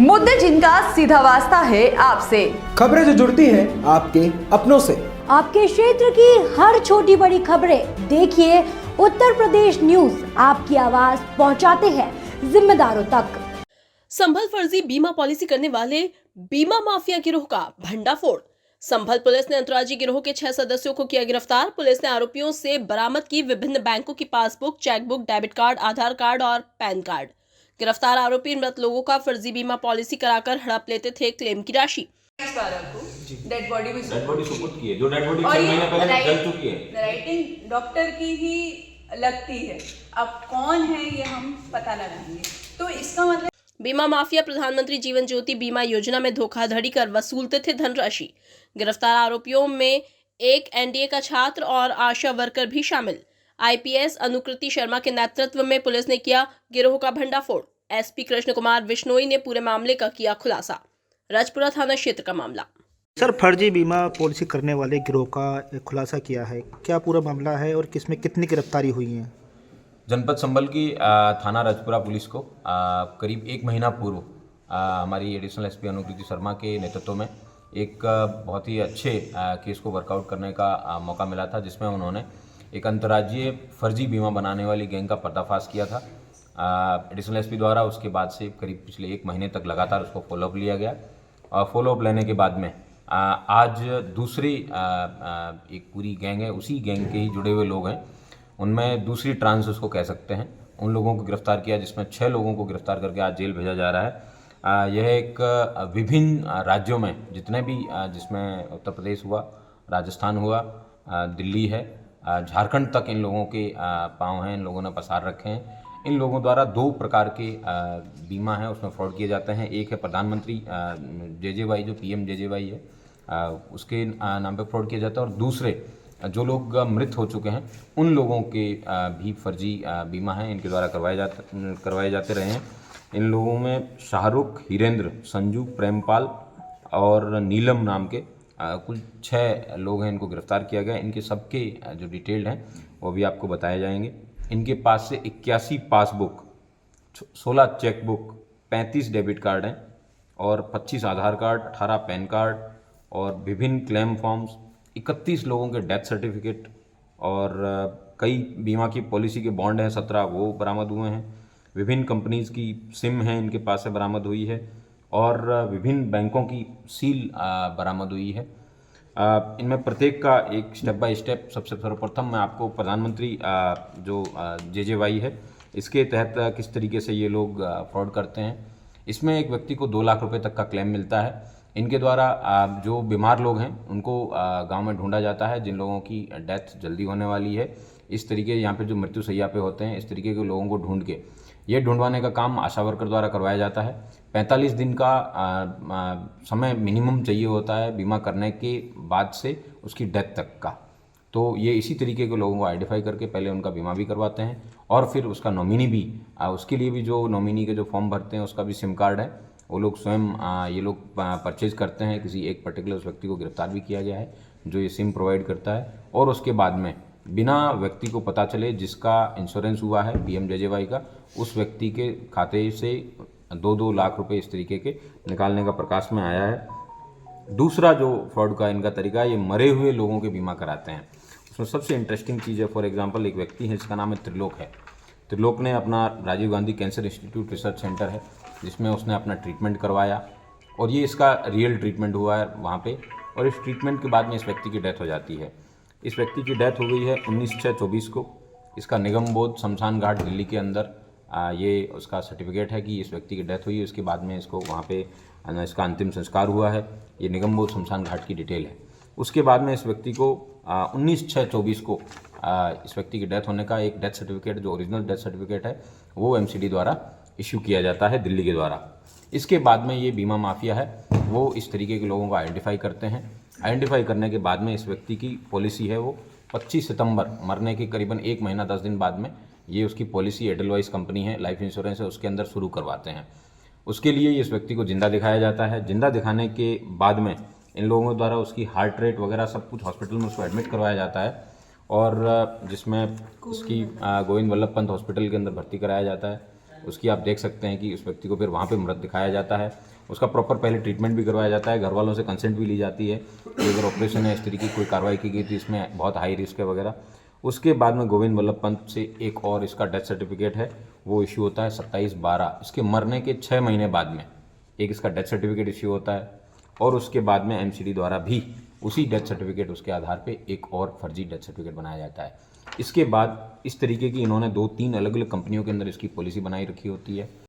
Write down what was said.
मुद्दे जिनका सीधा वास्ता है आपसे, खबरें जो जुड़ती है आपके अपनों से। आपके क्षेत्र की हर छोटी बड़ी खबरें देखिए उत्तर प्रदेश न्यूज आपकी आवाज पहुंचाते हैं जिम्मेदारों तक। संभल फर्जी बीमा पॉलिसी करने वाले बीमा माफिया गिरोह का भंडाफोड़। संभल पुलिस ने अंतर्राज्यीय गिरोह के 6 सदस्यों को किया गिरफ्तार। पुलिस ने आरोपियों से बरामद की विभिन्न बैंकों की पासबुक, चेकबुक, डेबिट कार्ड, आधार कार्ड और पैन कार्ड। गिरफ्तार आरोपी मृत लोगों का फर्जी बीमा पॉलिसी कराकर हड़प लेते थे क्लेम की राशि। डेड बॉडी भी सुपुर्द की है, जो डेड बॉडी 6 महीने पहले जल चुकी है। राइटिंग डॉक्टर की ही लगती है। अब कौन है ये हम पता लगाएंगे। तो इसका मतलब बीमा माफिया प्रधानमंत्री जीवन ज्योति बीमा योजना में धोखाधड़ी कर वसूलते थे धनराशि। गिरफ्तार आरोपियों में एक एनडीए का छात्र और आशा वर्कर भी शामिल। आईपीएस अनुकृति शर्मा के नेतृत्व में पुलिस ने किया गिरोह का भंडाफोड़। एसपी कृष्ण कुमार बिश्नोई ने पूरे मामले का किया खुलासा। राजपुरा थाना क्षेत्र का मामला। सर, फर्जी बीमा पॉलिसी करने वाले गिरोह का खुलासा किया है, क्या पूरा मामला है और किसमें कितनी गिरफ्तारी हुई है? जनपद संभल की थाना राजपुरा पुलिस को करीब 1 महीना पूर्व हमारी एडिशनल एसपी अनुकृति शर्मा के नेतृत्व में एक बहुत ही अच्छे केस को वर्कआउट करने का मौका मिला था, जिसमें उन्होंने एक अंतर्राज्यीय फर्जी बीमा बनाने वाली गैंग का पर्दाफाश किया था। एडिशनल एसपी द्वारा उसके बाद से करीब पिछले 1 महीने तक लगातार उसको फॉलोअप लिया गया और फॉलोअप लेने के बाद में आज दूसरी एक पूरी गैंग है, उसी गैंग के ही जुड़े हुए लोग हैं, उनमें दूसरी ट्रांस उसको कह सकते हैं, उन लोगों को गिरफ्तार किया, जिसमें 6 लोगों को गिरफ्तार करके आज जेल भेजा जा रहा है। यह एक विभिन्न राज्यों में जितने भी जिसमें उत्तर प्रदेश हुआ, राजस्थान हुआ, दिल्ली है, झारखंड तक इन लोगों के पाँव हैं, इन लोगों ने पसार रखे हैं। इन लोगों द्वारा 2 प्रकार के बीमा हैं, उसमें फ्रॉड किए जाते हैं। एक है प्रधानमंत्री जेजेवाई, जो पीएम जेजेवाई है, उसके नाम पे फ्रॉड किया जाता है, और दूसरे जो लोग मृत हो चुके हैं उन लोगों के भी फर्जी बीमा हैं, इनके द्वारा करवाए जाते रहे हैं। इन लोगों में शाहरुख, हिरेंद्र, संजू, प्रेमपाल और नीलम नाम के कुल 6 लोग हैं, इनको गिरफ्तार किया गया। इनके सबके जो डिटेल्ड हैं वो भी आपको बताए जाएंगे। इनके पास से 81 पासबुक, 16 चेकबुक, 35 डेबिट कार्ड हैं और 25 आधार कार्ड, 18 पैन कार्ड और विभिन्न क्लेम फॉर्म्स, 31 लोगों के डेथ सर्टिफिकेट और कई बीमा की पॉलिसी के बॉन्ड हैं 17, वो बरामद हुए हैं। विभिन्न कंपनीज़ की सिम हैं इनके पास से बरामद हुई है और विभिन्न बैंकों की सील बरामद हुई है। इनमें प्रत्येक का एक स्टेप बाय स्टेप, सबसे सर्वप्रथम मैं आपको प्रधानमंत्री जो जेजेवाई है, इसके तहत किस तरीके से ये लोग फ्रॉड करते हैं। इसमें एक व्यक्ति को 2 लाख रुपए तक का क्लेम मिलता है। इनके द्वारा जो बीमार लोग हैं उनको गांव में ढूंढा जाता है, जिन लोगों की डेथ जल्दी होने वाली है, इस तरीके यहाँ पे जो मृत्यु शैया पे होते हैं, इस तरीके के लोगों को ढूंढ के ये ढूंढवाने का काम आशा वर्कर द्वारा करवाया जाता है। 45 दिन का समय मिनिमम चाहिए होता है बीमा करने के बाद से उसकी डेथ तक का। तो ये इसी तरीके के लोगों को आइडेंटिफाई करके पहले उनका बीमा भी करवाते हैं और फिर उसका नॉमिनी भी, उसके लिए भी जो नॉमिनी के जो फॉर्म भरते हैं उसका भी सिम कार्ड है, वो लोग स्वयं ये लोग परचेज करते हैं। किसी एक पर्टिकुलर उस व्यक्ति को गिरफ्तार भी किया गया है जो ये सिम प्रोवाइड करता है, और उसके बाद में बिना व्यक्ति को पता चले जिसका इंश्योरेंस हुआ है पीएम जेजेवाई का, उस व्यक्ति के खाते से 2-2 लाख रुपए इस तरीके के निकालने का प्रकाश में आया है। दूसरा जो फ्रॉड का इनका तरीका है, ये मरे हुए लोगों के बीमा कराते हैं। उसमें सबसे इंटरेस्टिंग चीज़ है, फॉर एग्जांपल एक व्यक्ति है जिसका नाम है त्रिलोक है। त्रिलोक ने अपना Rajiv Gandhi cancer institute research centre है जिसमें उसने अपना ट्रीटमेंट करवाया और ये इसका रियल ट्रीटमेंट हुआ है वहाँ पे, और इस ट्रीटमेंट के बाद में इस व्यक्ति की डेथ हो जाती है। इस व्यक्ति की डेथ हो गई है 19/6/24 को। इसका निगम बोध शमशान घाट दिल्ली के अंदर ये उसका सर्टिफिकेट है कि इस व्यक्ति की डेथ हुई है। उसके बाद में इसको वहाँ पे इसका अंतिम संस्कार हुआ है, ये निगम बोध शमशान घाट की डिटेल है। उसके बाद में इस व्यक्ति को 19/6/24 को इस व्यक्ति की डेथ होने का एक डेथ सर्टिफिकेट, जो ओरिजिनल डेथ सर्टिफिकेट है, वो एमसीडी द्वारा इशू किया जाता है दिल्ली के द्वारा। इसके बाद में ये बीमा माफिया है वो इस तरीके के लोगों को आइडेंटिफाई करते हैं। आइडेंटिफाई करने के बाद में इस व्यक्ति की पॉलिसी है वो 25 सितंबर, मरने के करीबन 1 महीना 10 दिन बाद में ये उसकी पॉलिसी एडलवाइस कंपनी है, लाइफ इंश्योरेंस है, उसके अंदर शुरू करवाते हैं। उसके लिए इस व्यक्ति को जिंदा दिखाया जाता है। जिंदा दिखाने के बाद में इन लोगों द्वारा उसकी हार्ट रेट वगैरह सब कुछ हॉस्पिटल में उसको एडमिट करवाया जाता है और जिसमें उसकी गोविंद वल्लभ पंत हॉस्पिटल के अंदर भर्ती कराया जाता है। उसकी आप देख सकते हैं कि उस व्यक्ति को फिर वहाँ पे मृत दिखाया जाता है। उसका प्रॉपर पहले ट्रीटमेंट भी करवाया जाता है, घर वालों से कंसेंट भी ली जाती है कि अगर ऑपरेशन है, इस तरीके की कोई कार्रवाई की गई थी, इसमें बहुत हाई रिस्क है वगैरह। उसके बाद में गोविंद वल्लभ पंत से एक और इसका डेथ सर्टिफिकेट है, वो इश्यू होता है 27/12 इसके मरने के 6 महीने बाद में एक इसका डेथ सर्टिफिकेट इश्यू होता है। और उसके बाद में एमसीडी द्वारा भी उसी डेथ सर्टिफिकेट उसके आधार पे एक और फर्जी डेथ सर्टिफिकेट बनाया जाता है। इसके बाद इस तरीके की इन्होंने 2-3 अलग अलग कंपनियों के अंदर इसकी पॉलिसी बनाई रखी होती है।